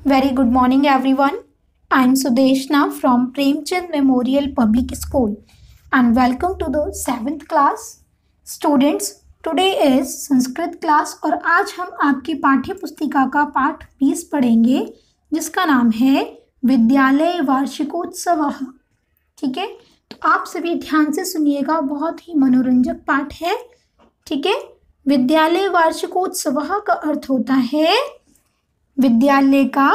Very good morning, everyone. I am Sudeshna from Premchand Memorial Public School and welcome to the 7th class. Students, today is Sanskrit class और आज हम आपकी पाठ्य पुस्तिका का पाठ 20 पढ़ेंगे जिसका नाम है विद्यालय वार्षिकोत्सव। ठीक है, तो आप सभी ध्यान से सुनिएगा, बहुत ही मनोरंजक पाठ है। ठीक है, विद्यालय वार्षिकोत्सव का अर्थ होता है विद्यालय का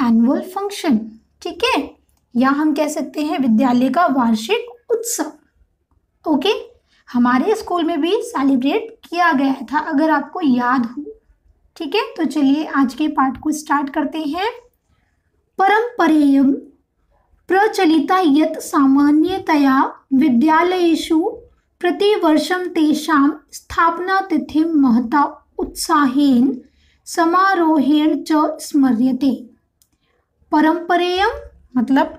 एनुअल फंक्शन। ठीक है, या हम कह सकते हैं विद्यालय का वार्षिक उत्सव। ओके, हमारे स्कूल में भी सेलिब्रेट किया गया था, अगर आपको याद हो। ठीक है, तो चलिए आज के पाठ को स्टार्ट करते हैं। परंपरेयं प्रचलिता यत् सामान्यतया विद्यालयेषु प्रतिवर्षं तेषां स्थापनातिथिं महता उत्साहेन समारोहेण च स्मर्यते। परंपरेयं मतलब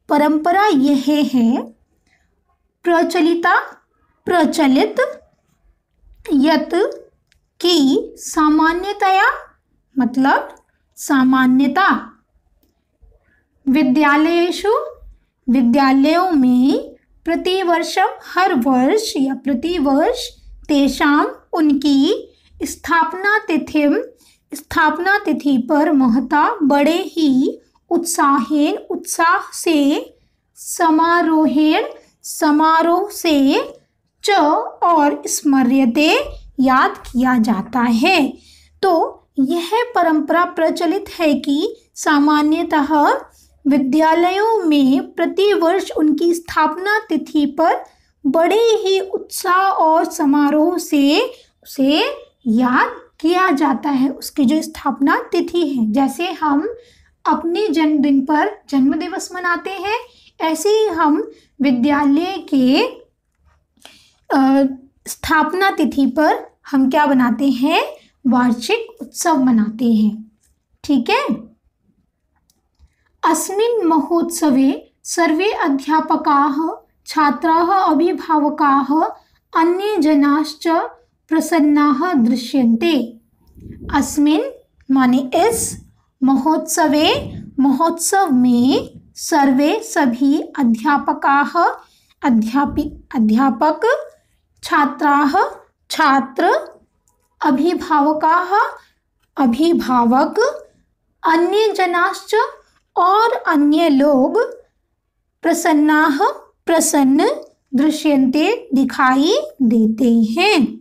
परंपरा यह है, प्रचलिता प्रचलित, यत की सामान्यतया मतलब सामान्यता, विद्यालयेषु विद्यालयों में, प्रतिवर्षम हर वर्ष या प्रतिवर्ष, तेषां उनकी, स्थापना तिथि पर महता बड़े ही उत्साहेन उत्साह से, समारोहेण समारोह से, च और स्मर्यते याद किया जाता है। तो यह परंपरा प्रचलित है कि सामान्यतः विद्यालयों में प्रतिवर्ष उनकी स्थापना तिथि पर बड़े ही उत्साह और समारोह से उसे याद किया जाता है, उसकी जो स्थापना तिथि है। जैसे हम अपने जन्मदिन पर जन्म दिवस मनाते हैं, ऐसे ही हम विद्यालय के स्थापना तिथि पर हम क्या बनाते हैं, वार्षिक उत्सव मनाते हैं। ठीक है, अस्मिन् महोत्सवे सर्वे अध्यापकाः, छात्राः, अभिभावकाः, अन्ये जनाश्च प्रसन्नाः दृश्यन्ते। अस्मिन् माने इस, महोत्सवे महोत्सव में, सर्वे सभी, अध्यापकाः अध्यापक, छात्राः छात्र, अभिभावकाः अभिभावक, अन्य जनाश्च और अन्य लोग, प्रसन्नाः प्रसन्न, दृश्यन्ते दिखाई देते हैं।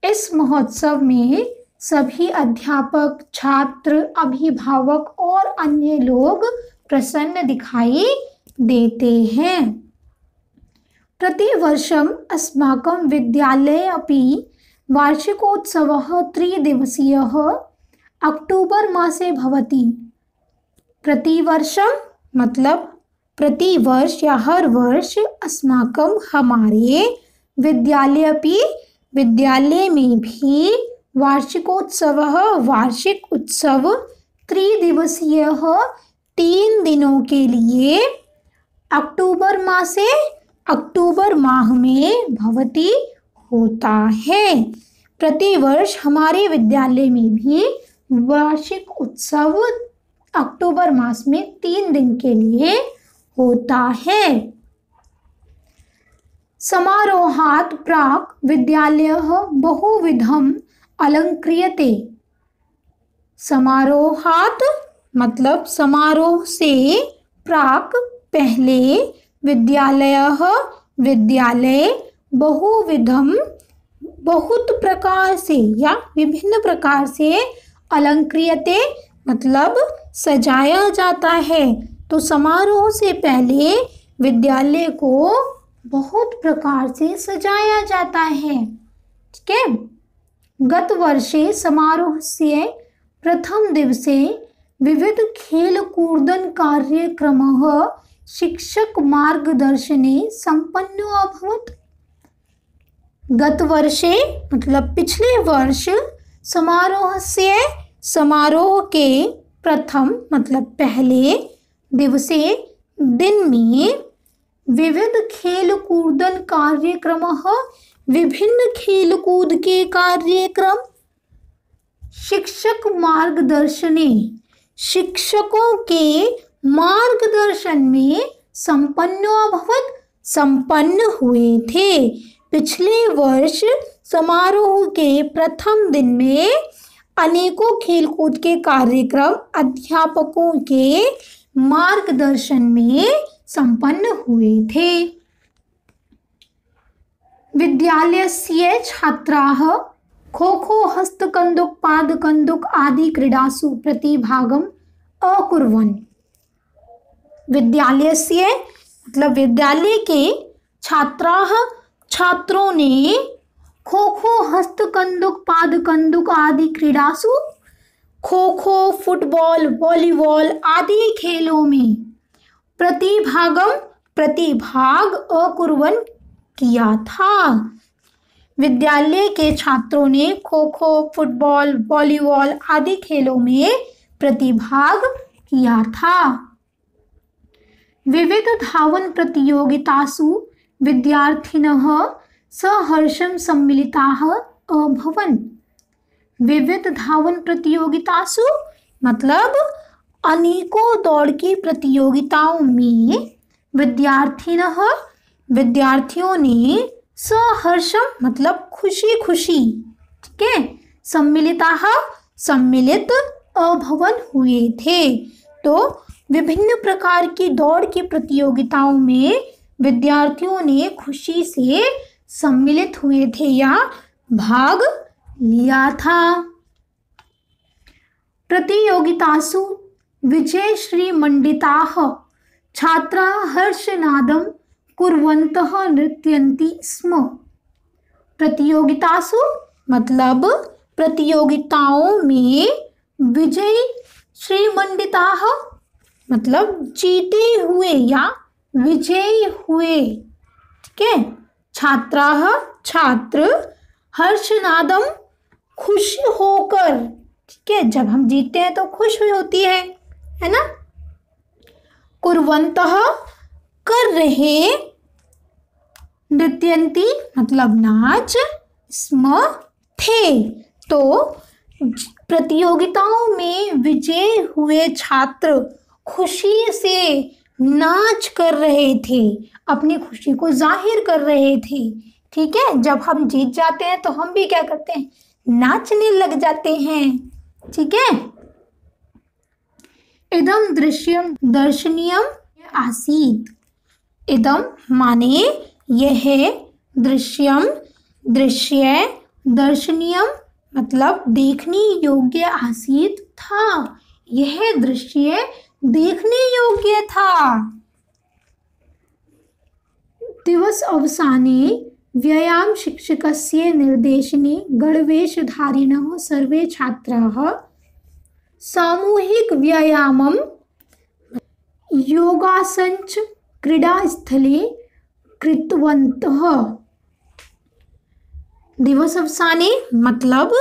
इस महोत्सव में सभी अध्यापक, छात्र, अभिभावक और अन्य लोग प्रसन्न दिखाई देते हैं। प्रतिवर्षम् अस्माकं विद्यालये अपि वार्षिकोत्सवः 3 दिवसीयः अक्टूबर मासे भवति। प्रतिवर्षम मतलब प्रतिवर्ष या हर वर्ष, अस्माकं हमारे, विद्यालय अपि विद्यालय में भी, वार्षिकोत्सवः वार्षिक उत्सव, 3 दिवसीयः 3 दिनों के लिए, अक्टूबर मासे अक्टूबर माह में, भवति होता है। प्रतिवर्ष हमारे विद्यालय में भी वार्षिक उत्सव अक्टूबर मास में 3 दिन के लिए होता है। समारोहात् प्राक् विद्यालयः बहुविधम् अलंक्रियते। समारोहात् मतलब समारोह से, प्राक् पहले, विद्यालयः विद्यालय, बहुविधम बहुत प्रकार से या विभिन्न प्रकार से, अलंक्रियते मतलब सजाया जाता है। तो समारोह से पहले विद्यालय को बहुत प्रकार से सजाया जाता है। ठीक है, गत वर्षे समारोह से प्रथम दिवसे विविध खेलकूदन कार्यक्रमः शिक्षक मार्गदर्शने संपन्नो अभवत्। गत वर्षे मतलब पिछले वर्ष, समारोह के प्रथम मतलब पहले, दिवसे दिन में, विविध खेलकूदन कार्यक्रमः विभिन्न खेलकूद के कार्यक्रम, शिक्षक मार्गदर्शने शिक्षकों के मार्गदर्शन में संपन्न हुए थे। पिछले वर्ष समारोह के प्रथम दिन में अनेकों खेलकूद के कार्यक्रम अध्यापकों के मार्गदर्शन में संपन्न हुए थे। विद्यालयस्य छात्राः खो-खो, हस्तकन्दुक, पादकन्दुक आदि क्रीडासु प्रतिभागम् अकुर्वन्। विद्यालयस्य मतलब विद्यालय के छात्रों ने खो-खो, हस्तकन्दुक, पादकन्दुक आदि क्रीडासु खो-खो, फुटबॉल, वॉलीबॉल आदि खेलों में प्रतिभाग अकुर्वन् किया था। विद्यालय के छात्रों ने खो-खो, फुटबॉल, वॉलीबॉल आदि खेलों में प्रतिभाग किया था। विविध धावन प्रतियोगितासु विद्यार्थिनः सहर्षं सम्मिलिताः अभवन्। विविध धावन प्रतियोगितासु मतलब अनेकों दौड़ की प्रतियोगिताओं में विद्यार्थियों ने सहर्षम मतलब खुशी खुशी, ठीक है, सम्मिलित अभवन हुए थे। तो विभिन्न प्रकार की दौड़ की प्रतियोगिताओं में विद्यार्थियों ने खुशी से सम्मिलित हुए थे या भाग लिया था। प्रतियोगितासु विजयश्रीमण्डिताः छात्राः हर्षनादं कुर्वन्तः नृत्यन्ति स्म। प्रतियोगितासु मतलब प्रतियोगिताओं में विजयी श्रीमण्डिताः मतलब जीते हुए या विजयी हुए, ठीक है, छात्र हर्षनादम खुश होकर, ठीक है, जब हम जीतते हैं तो खुश होती है ना। कुर्वन्तः कर रहे, नृत्यन्ति मतलब नाच, स्म थे। तो प्रतियोगिताओं में विजय हुए छात्र खुशी से नाच कर रहे थे, अपनी खुशी को जाहिर कर रहे थे, ठीक है। जब हम जीत जाते हैं तो हम भी क्या करते हैं, नाचने लग जाते हैं, ठीक है। इदम दृश्यम दर्शनीयम आसीत। इदम माने यह, दृश्यम दृश्य, दर्शनीयम मतलब देखने योग्य आसीत था, यह दृश्य देखने योग्य था। दिवस अवसाने व्यायाम शिक्षकस्य निर्देशने गणवेशधारिणः सर्वे छात्राः सामूहिक व्यायामं योगासनच क्रीडास्थले कृतवन्तः। दिवस अवसाने मतलब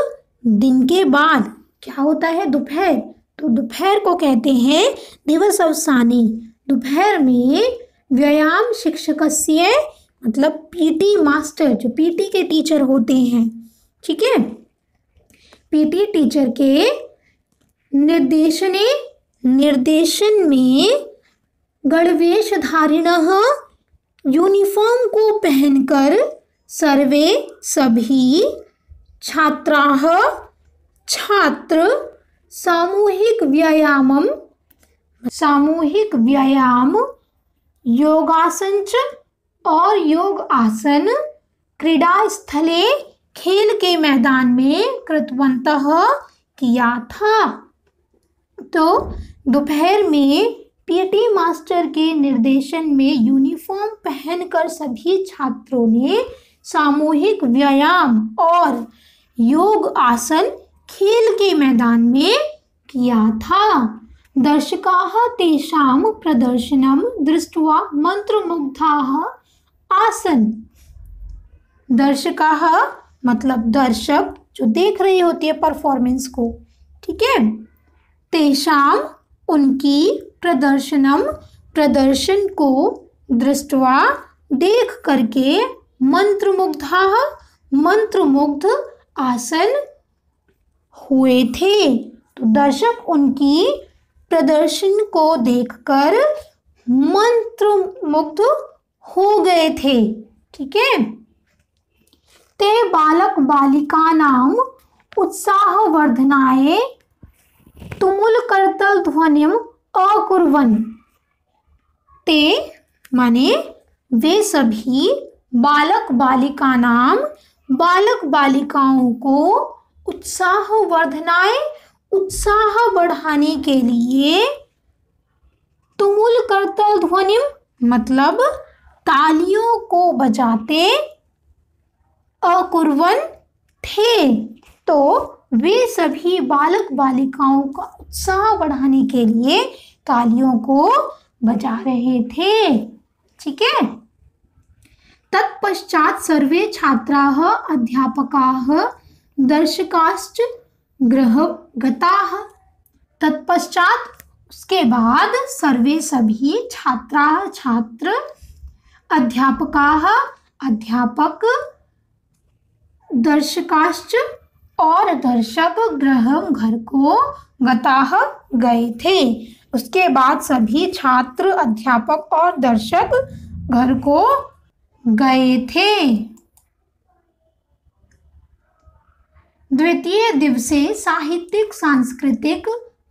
दिन के बाद, क्या होता है दोपहर, तो दोपहर को कहते हैं दिवस अवसाने। दोपहर में व्यायाम शिक्षकस्य मतलब पीटी मास्टर, जो पीटी के टीचर होते हैं, ठीक है, पीटी टीचर के निर्देशन में गणवेशधारिणः यूनिफॉर्म को पहनकर सर्वे सभी छात्र सामूहिक व्यायाम योगासन और योग आसन क्रीडा स्थले खेल के मैदान में कृतवन्तः किया था। तो दोपहर में पीटी मास्टर के निर्देशन में यूनिफॉर्म पहनकर सभी छात्रों ने सामूहिक व्यायाम और योग आसन खेल के मैदान में किया था। दर्शकाः तेषां प्रदर्शनं दृष्ट्वा मंत्रमुग्धाः आसन। दर्शकाः मतलब दर्शक जो देख रही होती है परफॉर्मेंस को, ठीक है, तेषां उनकी प्रदर्शन को दृष्ट्वा देख करके मंत्रमुग्ध आसन हुए थे। तो दर्शक उनकी प्रदर्शन को देखकर मंत्रमुग्ध हो गए थे। ठीक है। ते बालक बालिकानां उत्साहवर्धनाय तुमुल करतल ध्वनिम अकुर्वन्। ते माने वे सभी बालक बालिकाओं को उत्साहवर्धनाय उत्साह बढ़ाने के लिए तुमुल करतल ध्वनिम मतलब तालियों को बजाते अकुर्वन् थे। तो वे सभी बालक बालिकाओं का उत्साह बढ़ाने के लिए तालियों को बजा रहे थे। ठीक है। तत्पश्चात सर्वे छात्राः अध्यापकाः दर्शकाश्च गृहगताः। तत्पश्चात उसके बाद सर्वे सभी छात्र अध्यापकाः अध्यापक दर्शकाश्च और दर्शक गृहम घर को गताः गए थे। उसके बाद सभी छात्र अध्यापक और दर्शक घर को गए थे। द्वितीय दिवसे साहित्यिक सांस्कृतिक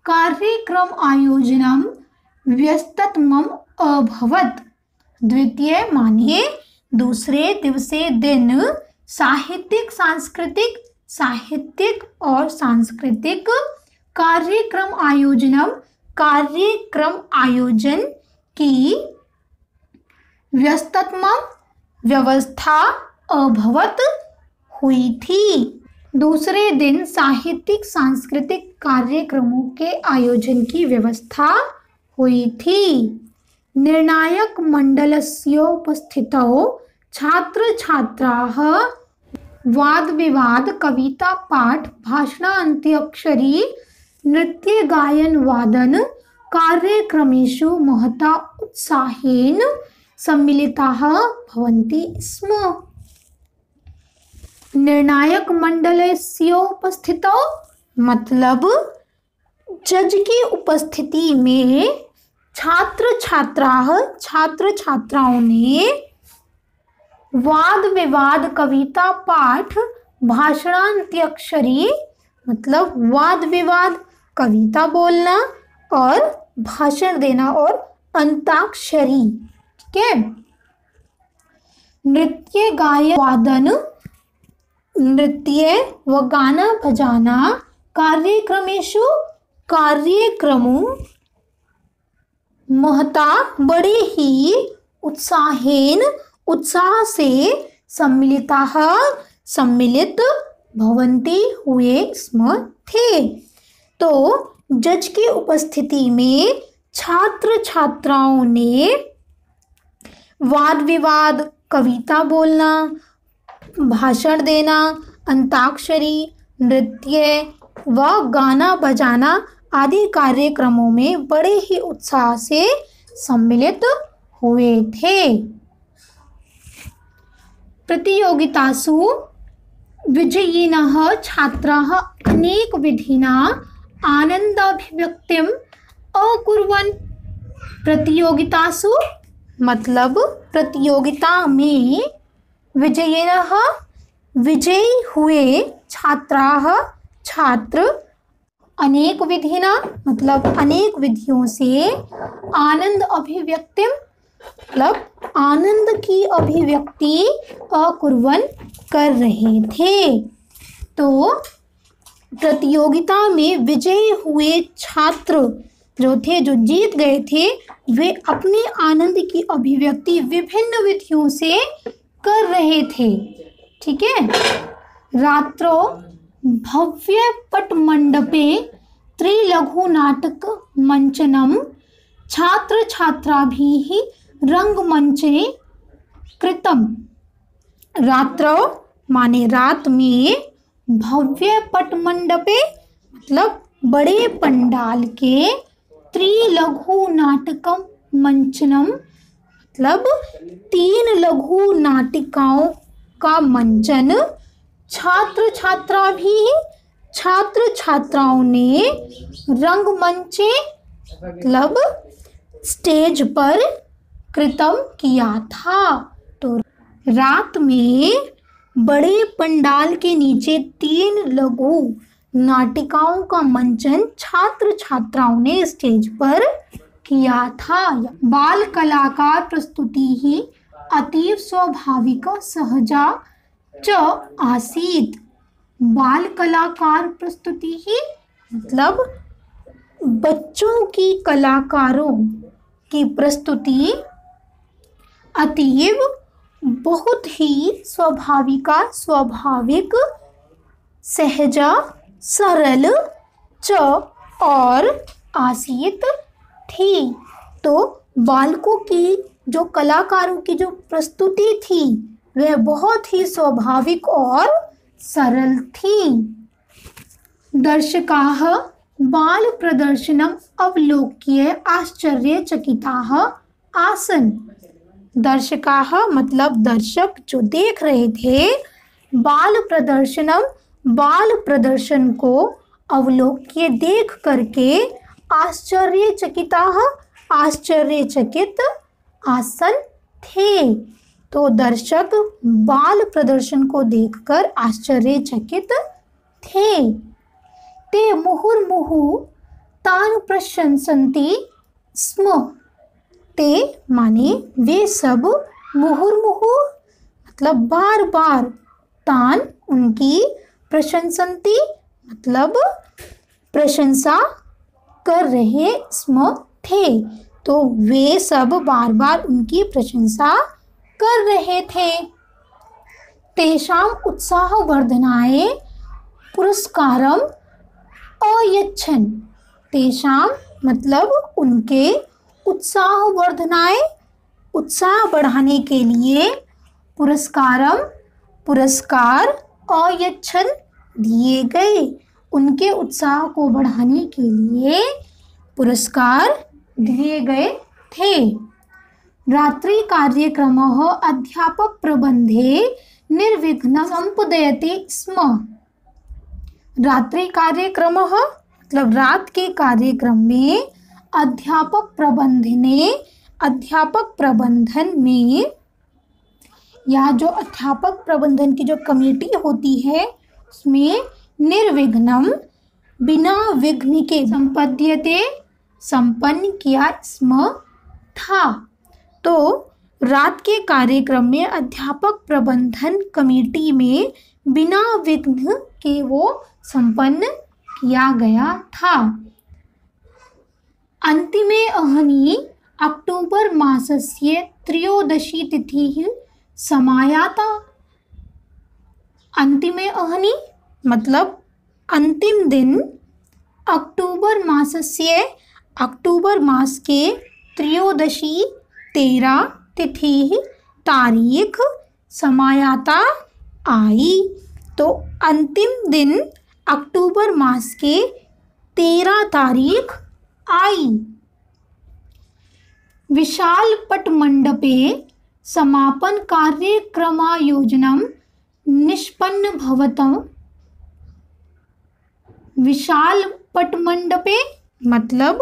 कार्यक्रम आयोजनम व्यस्ततमम अभवत्। द्वितीय माने दूसरे दिवसे दिन साहित्यिक और सांस्कृतिक कार्यक्रम आयोजन की व्यस्ततमम व्यवस्था अभवत हुई थी। दूसरे दिन साहित्यिक सांस्कृतिक कार्यक्रमों के आयोजन की व्यवस्था हुई थी। निर्णायक मंडलस्योपस्थितौ छात्र छात्राः वाद विवाद कविता पाठ भाषणान्त्यक्षरी नृत्य गायन वादन कार्यक्रमेषु महता उत्साहेन सम्मिलिताः भवन्ति स्म। निर्णायक मंडलस्योपस्थितौ मतलब जज की उपस्थिति में छात्र छात्राओं ने वाद विवाद कविता पाठ भाषणान्त्यक्षरी मतलब वाद विवाद कविता बोलना और भाषण देना और अंताक्षरी। ठीक है। नृत्य गायन वादन नृत्य व गाना बजाना कार्यक्रमों महता बड़े ही उत्साह से सम्मिलित भवन्ति हुए स्म थे। तो जज की उपस्थिति में छात्र छात्राओं ने वाद विवाद कविता बोलना भाषण देना अंताक्षरी नृत्य व गाना बजाना आदि कार्यक्रमों में बड़े ही उत्साह से सम्मिलित हुए थे। प्रतियोगितासु विजयिनः छात्राः अनेक विधिना आनंदाभिव्यक्तिम् अकुर्वन्। प्रतियोगितासु मतलब प्रतियोगिता में विजयिनः विजयी हुए छात्र अनेक विधिना मतलब अनेक विधियों से आनंद अभिव्यक्ति मतलब आनंद की अभिव्यक्ति अकुर्वन् कर रहे थे। तो प्रतियोगिता में विजयी हुए छात्र जो जीत गए थे वे अपने आनंद की अभिव्यक्ति विभिन्न विधियों से कर रहे थे। ठीक है। रात्रो भव्य पट मंडपे त्रिलघु नाटक मंचनम छात्र छात्राभिः रंगमंचे कृतम। रात्रो माने रात में भव्य पट मंडपे मतलब बड़े पंडाल के त्रिलघु नाटकम मंचनम मतलब 3 लघु नाटिकाओं का मंचन छात्र छात्राओं ने मतलब स्टेज पर कृतम किया था। तो रात में बड़े पंडाल के नीचे 3 लघु नाटिकाओं का मंचन छात्र छात्राओं ने स्टेज पर किया था। बाल कलाकार प्रस्तुति ही अतीव स्वाभाविक सहजा च आसीत। बाल कलाकार प्रस्तुति ही मतलब बच्चों की कलाकारों की प्रस्तुति अतीव बहुत ही स्वाभाविक सहजा सरल च और आसीत थी। तो बालकों की जो कलाकारों की जो प्रस्तुति थी वह बहुत ही स्वाभाविक और सरल थी। दर्शकाः बाल प्रदर्शनम अवलोक्य आश्चर्यचकिताः आसन। दर्शकाः मतलब दर्शक जो देख रहे थे, बाल प्रदर्शन को अवलोक्य देख करके आश्चर्यचकित आसन थे। तो दर्शक बाल प्रदर्शन को देखकर आश्चर्यचकित थे। ते मुहुर्मुहुः तान् प्रशंसन्ति स्म। ते माने वे सब, मुहुर्मुहुः मतलब बार बार, तान उनकी, प्रशंसन्ति मतलब प्रशंसा कर रहे स्म थे। तो वे सब बार बार उनकी प्रशंसा कर रहे थे। तेषाम् उत्साहवर्धनाय पुरस्कारम अयच्छन्। तेषाम मतलब उनके, उत्साहवर्धनाय उत्साह बढ़ाने के लिए, पुरस्कार अयच्छन् दिए गए। उनके उत्साह को बढ़ाने के लिए पुरस्कार दिए गए थे। रात्रि कार्यक्रमः अध्यापक प्रबंधे निर्विघ्नं सम्पादयति स्म। रात्रि कार्यक्रमः मतलब रात के कार्यक्रम में, अध्यापक प्रबंधन में, या जो अध्यापक प्रबंधन की जो कमेटी होती है उसमें निर्विघ्नं बिना विघ्न के संपन्न किया स्म था। तो रात के कार्यक्रम में अध्यापक प्रबंधन कमेटी में बिना विघ्न के वो संपन्न किया गया था। अन्तिमे अहनि अक्टोबर मासस्य 13 तिथिः समायाता। अन्तिमे अहनि मतलब अंतिम दिन, अक्टूबर मास के 13 तिथि तारीख समायाता आई। तो अंतिम दिन अक्टूबर मास के 13 तारीख आई। विशाल पटमंडपे समापन कार्यक्रमायोजनम निष्पन्नभवतम्। विशाल पटमंडपे मतलब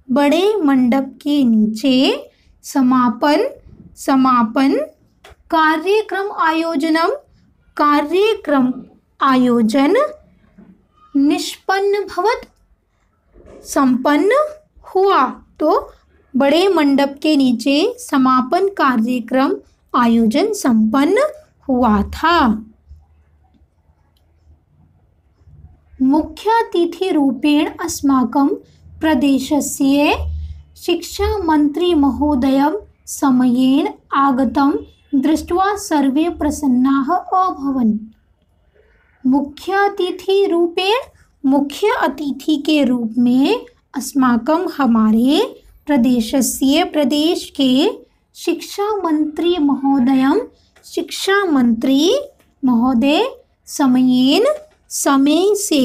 बड़े मंडप के नीचे समापन कार्यक्रम आयोजन निष्पन्नभवत संपन्न हुआ। तो बड़े मंडप के नीचे समापन कार्यक्रम आयोजन संपन्न हुआ था। मुख्यातिथि रूपेण अस्माकं प्रदेशस्य शिक्षा मंत्री महोदयं समयेन आगतं दृष्ट्वा सर्वे प्रसन्नाः अभवन्। मुख्य अतिथि के रूप में अस्माकं हमारे प्रदेशस्य प्रदेश के शिक्षा मंत्री महोदय समयेन समय से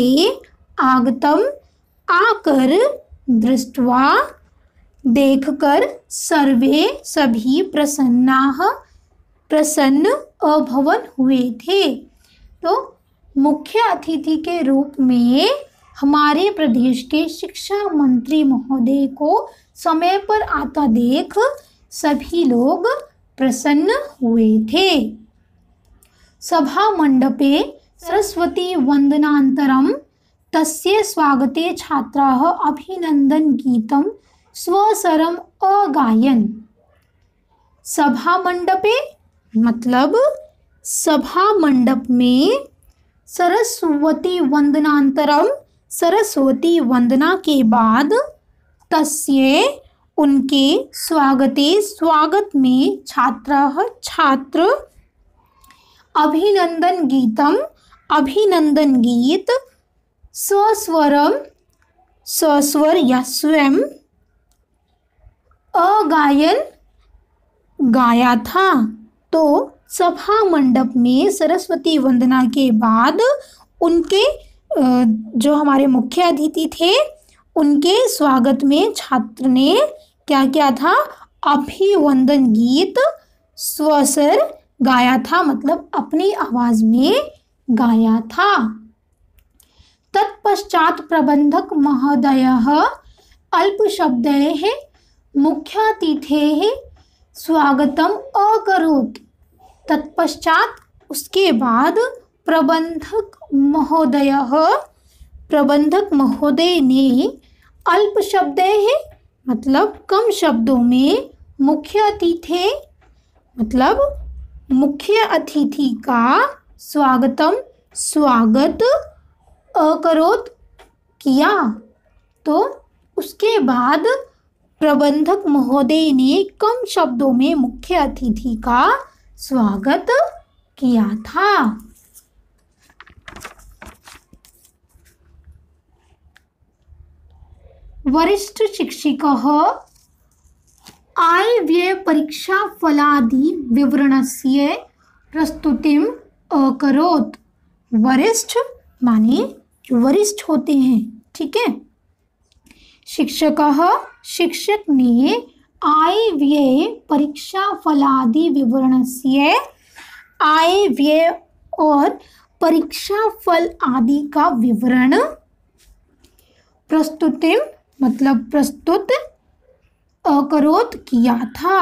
आगतम आकर दृष्ट्वा देखकर सर्वे सभी प्रसन्न अभवन हुए थे। तो मुख्य अतिथि के रूप में हमारे प्रदेश के शिक्षा मंत्री महोदय को समय पर आता देख सभी लोग प्रसन्न हुए थे। सभा मंडपे सरस्वती वंदनानन्तरं तस्य स्वागते छात्राः अभिनंदन गीतं स्वस्वरम् अगायन्। सभा मंडपे मतलब सभा मंडप में, सरस्वती वंदनानन्तरम सरस्वती वंदना के बाद, तस्य उनके, स्वागते स्वागत में, छात्राः छात्र, अभिनंदन गीतम अभिनंदन गीत, स्वस्वरम स्वस्वर या स्वयं, अगायन गाया था। तो सभा मंडप में सरस्वती वंदना के बाद उनके जो हमारे मुख्य अतिथि थे उनके स्वागत में छात्र ने क्या किया था, अभिवंदन गीत स्वस्वर गाया था, मतलब अपनी आवाज में गाया था। तत्पश्चात प्रबंधक महोदयः अल्पशब्दैः मुख्यातिथेः स्वागतम अकरोत्। तत्पश्चात उसके बाद प्रबंधक महोदय ने अल्प शब्दैः मतलब कम शब्दों में, मुख्य अतिथि मतलब मुख्य अतिथि का स्वागतम स्वागत अकरोत् किया। तो उसके बाद प्रबंधक महोदय ने कम शब्दों में मुख्य अतिथि का स्वागत किया था। वरिष्ठ शिक्षकः आय व्यय परीक्षा फलादि विवरणस्य प्रस्तुतिम अकरोत्। वरिष्ठ माने जो वरिष्ठ होते हैं, ठीक है। शिक्षक ने आय व्यय परीक्षा फलादि विवरणस्य, आय व्यय और परीक्षा फल आदि का विवरण, प्रस्तुतिम मतलब प्रस्तुत, अकरोत् किया था।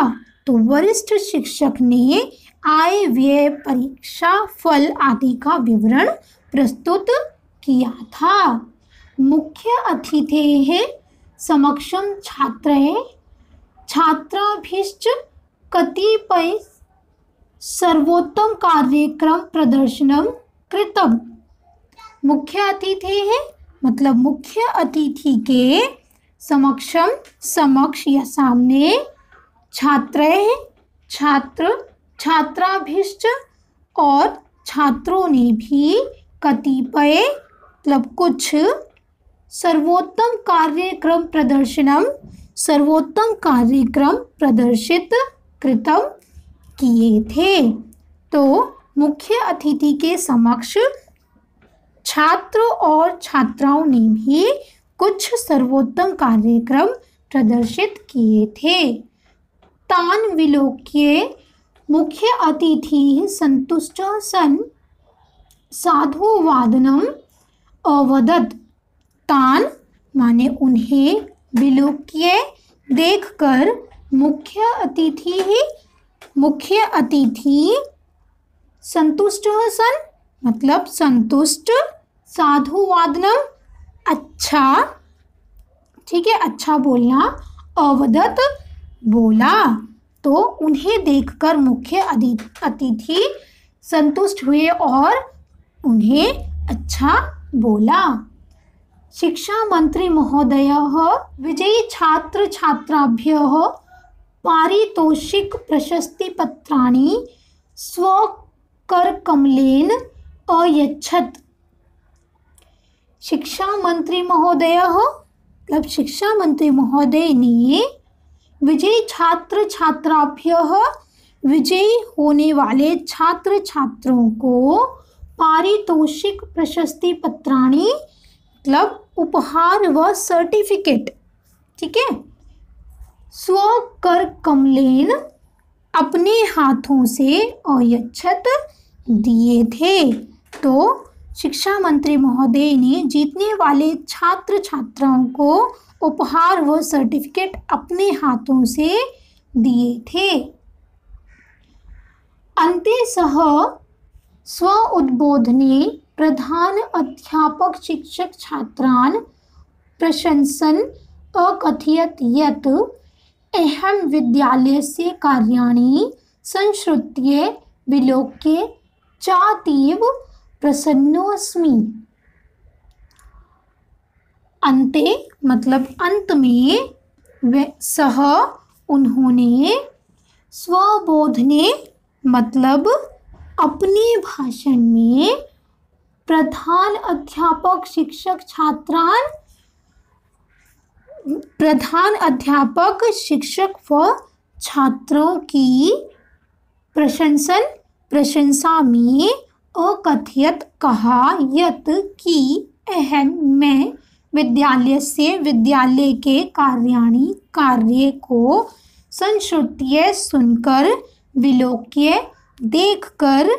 तो वरिष्ठ शिक्षक ने आय व्यय परीक्षा फल आदि का विवरण प्रस्तुत किया था। मुख्य अतिथेः समक्षम छात्राभिश्च कतिपय सर्वोत्तम कार्यक्रम प्रदर्शनम कृतम। मुख्य अतिथेः मतलब मुख्य अतिथि के समक्ष या सामने, छात्राभिश्च और छात्रों ने भी, कतिपय मतलब कुछ, सर्वोत्तम कार्यक्रम प्रदर्शित कृतम किए थे। तो मुख्य अतिथि के समक्ष छात्र और छात्राओं ने भी कुछ सर्वोत्तम कार्यक्रम प्रदर्शित किए थे। तान विलोक्य मुख्य अतिथि संतुष्टः सन् साधुवादनम अवदत्। तान माने उन्हें, विलोक्य देखकर, मुख्य अतिथि संतुष्टः सन् मतलब संतुष्ट, साधुवादनम अच्छा, ठीक है, अच्छा बोलना, अवदत बोला। तो उन्हें देखकर मुख्य अतिथि संतुष्ट हुए और उन्हें अच्छा बोला। शिक्षा मंत्री महोदयः विजयी छात्र छात्राभ्यः पारितोषिक प्रशस्ति पत्राणि स्वकरकमलेन अयच्छत्। शिक्षा मंत्री महोदय ने विजयी छात्र छात्राभ्यः विजयी होने वाले छात्र छात्रों को पारितोषिक प्रशस्ति पत्राणि मतलब उपहार व सर्टिफिकेट, ठीक है, स्वकरकमलेन अपने हाथों से अयच्छत दिए थे। तो शिक्षा मंत्री महोदय ने जीतने वाले छात्र छात्राओं को उपहार व सर्टिफिकेट अपने हाथों से दिए थे। अन्ते सः स्व उद्बोधने प्रधान अध्यापक शिक्षक छात्रान् प्रशंसन् अकथयत् यत् अहं विद्यालयस्य कार्याणि संश्रुत्य विलोक्य चातीव प्रसन्नोऽस्मि। अन्ते मतलब अंत में, सह उन्होंने, स्वबोधने मतलब अपने भाषण में, प्रधान अध्यापक शिक्षक छात्रान, प्रधान अध्यापक शिक्षक व छात्रों की प्रशंसा में अकथयत कहा यत कि अहम मैं विद्यालय के कार्य को संश्रुत्य सुनकर विलोक्य देखकर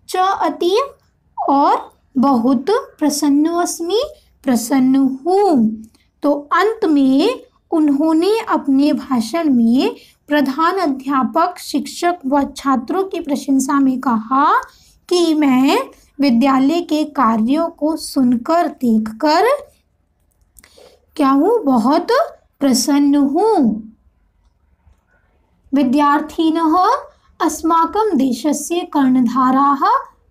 च अतीव और बहुत प्रसन्न हूँ। तो अंत में उन्होंने अपने भाषण में प्रधान अध्यापक शिक्षक व छात्रों की प्रशंसा में कहा कि मैं विद्यालय के कार्यों को सुनकर देखकर क्या हूँ, बहुत प्रसन्न हूँ। विद्यार्थिनः अस्माकं देशस्य कर्णधाराः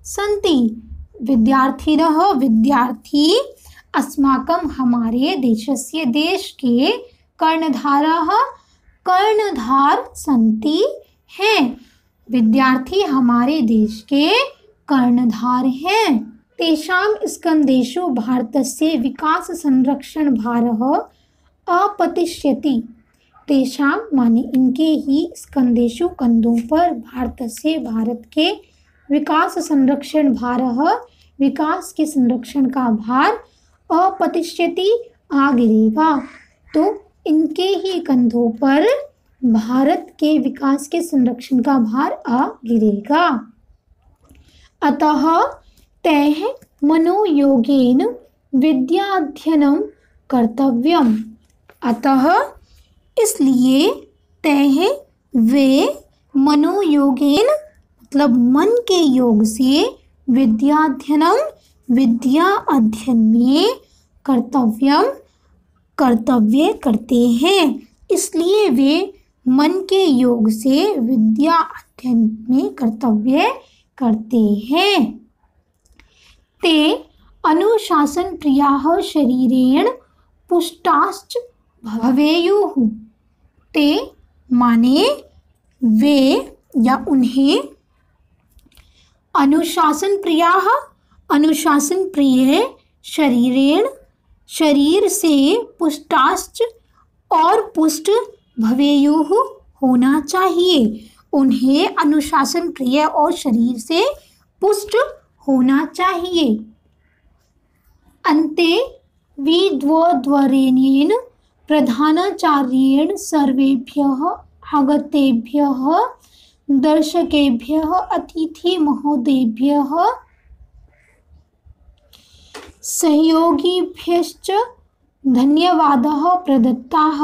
सन्ति। विद्यार्थी अस्माकं हमारे देशस्य देश के कर्णधार सन्ति हैं। विद्यार्थी हमारे देश के कर्णधार हैं। तेषां स्कन्धेषु भारतस्य विकास संरक्षण भारः अपतिष्यति। तेषां माने इनके ही स्कन्धेषु कंधों पर भारत के विकास संरक्षण भारः विकास के संरक्षण का भार अपतिष्यति आ गिरेगा। तो इनके ही कंधों पर भारत के विकास के संरक्षण का भार आ गिरेगा। अतः तैः मनोयोगेन विद्याध्ययनं कर्तव्यम्। अतः इसलिए तैः वे मनोयोगेन मतलब मन के योग से विद्याध्ययनम विद्या अध्ययन में कर्तव्य करते हैं। इसलिए वे मन के योग से विद्या अध्ययन में कर्तव्य करते हैं। ते अनुशासन प्रियाः शरीरेण पुष्टाश्च भवेयुः। ते माने वे या उन्हें, अनुशासन प्रिय शरीरेण शरीर से पुष्टाश्च और पुष्ट भवेयुः होना चाहिए। उन्हें अनुशासन प्रिय और शरीर से पुष्ट होना चाहिए। अन्ते विद्वद्वरेण्येन प्रधानाचार्येण सर्वेभ्यः आगतेभ्यः दर्शकेभ्यः अतिथि महोदयेभ्यः सहयोगिभ्यश्च धन्यवादः प्रदत्ताः।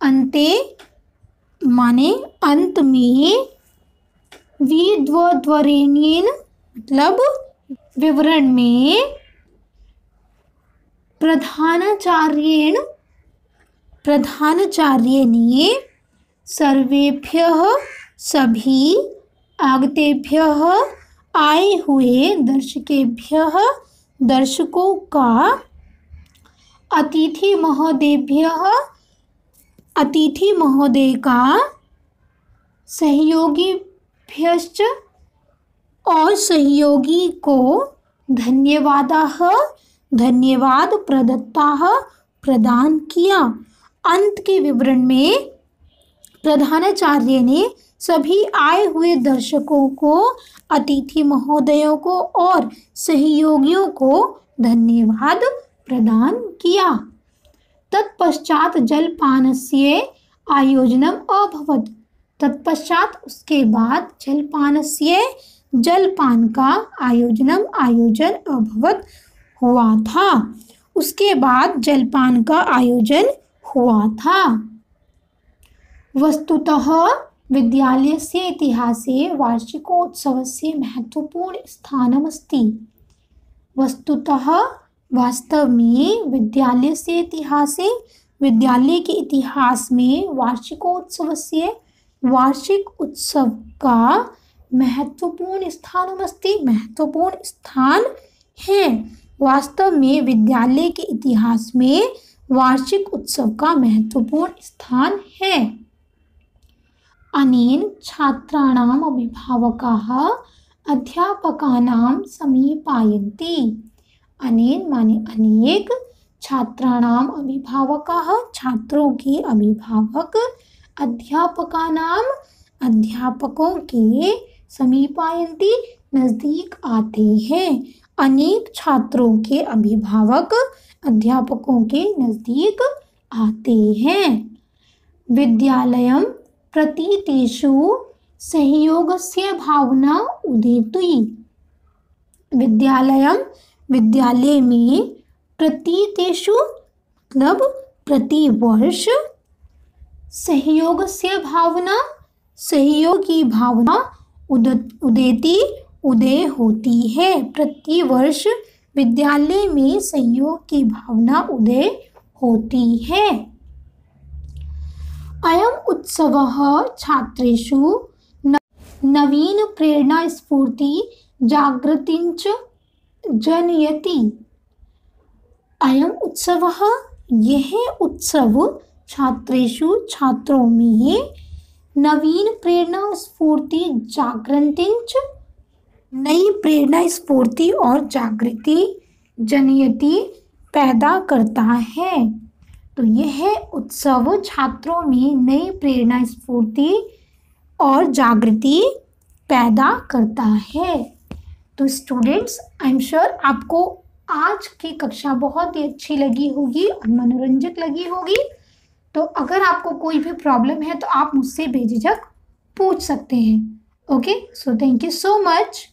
अन्ते माने अंत में, विद्वद्वरेण्येन मतलब विवरण में, प्रधानाचार्य ने सर्वेभ्यः सभी आगतेभ्यः आए हुए दर्शकेभ्यः दर्शकों का अतिथि महोदय का सहयोगिभ्यश्च और सहयोगी को धन्यवाद प्रदत्ताः प्रदान किया। अंत के विवरण में प्रधानाचार्य ने सभी आए हुए दर्शकों को, अतिथि महोदयों को और सहयोगियों को धन्यवाद प्रदान किया। तत्पश्चात जलपानस्य आयोजनम अभवत्। तत्पश्चात उसके बाद जलपानस्य जलपान का आयोजन अभवत हुआ था। उसके बाद जलपान का आयोजन हुआ था। वस्तुतः विद्यालयस्य इतिहासे वार्षिकोत्सवस्य महत्वपूर्ण स्थानमस्ति। वस्तुतः वास्तव में विद्यालयस्य इतिहासे विद्यालय के इतिहास में वार्षिकोत्सवस्य वार्षिक उत्सव का महत्वपूर्ण स्थानमस्ति महत्वपूर्ण स्थान है। वास्तव में विद्यालय के इतिहास में वार्षिक उत्सव का महत्वपूर्ण स्थान है। अनेन छात्राणाम् अभिभावकाः अध्यापकानां समीपायन्ति। अनेन माने अनेक, छात्राणाम अभिभावकाः छात्रों के अभिभावक, अध्यापकानाम अध्यापकों के, समीपायन्ति नजदीक आते हैं। अनेक छात्रों के अभिभावक अध्यापकों के नजदीक आते हैं। विद्यालयं प्रति तेषु सहयोगस्य भावना उदेति। विद्यालयं विद्यालय में प्रतीतेषु मतलब प्रतिवर्ष, सहयोगस्य भावना सहयोग की भावना उदेति उदय होती है। प्रतिवर्ष विद्यालय में सहयोग की भावना उदय होती है। अयम् उत्सवः छात्रेषु नवीन प्रेरणा स्फूर्ति जागृतिञ्च जनयति। अयम् उत्सवः यह उत्सव छात्रेषु छात्रों में नवीन प्रेरणा स्फूर्ति जागृतिञ्च नई प्रेरणा स्फूर्ति और जागृति जनयति पैदा करता है। तो यह उत्सव छात्रों में नई प्रेरणा स्फूर्ति और जागृति पैदा करता है। तो स्टूडेंट्स, आई एम श्योर आपको आज की कक्षा बहुत ही अच्छी लगी होगी और मनोरंजक लगी होगी। तो अगर आपको कोई भी प्रॉब्लम है तो आप मुझसे बेझिझक पूछ सकते हैं। Okay, so thank you so much.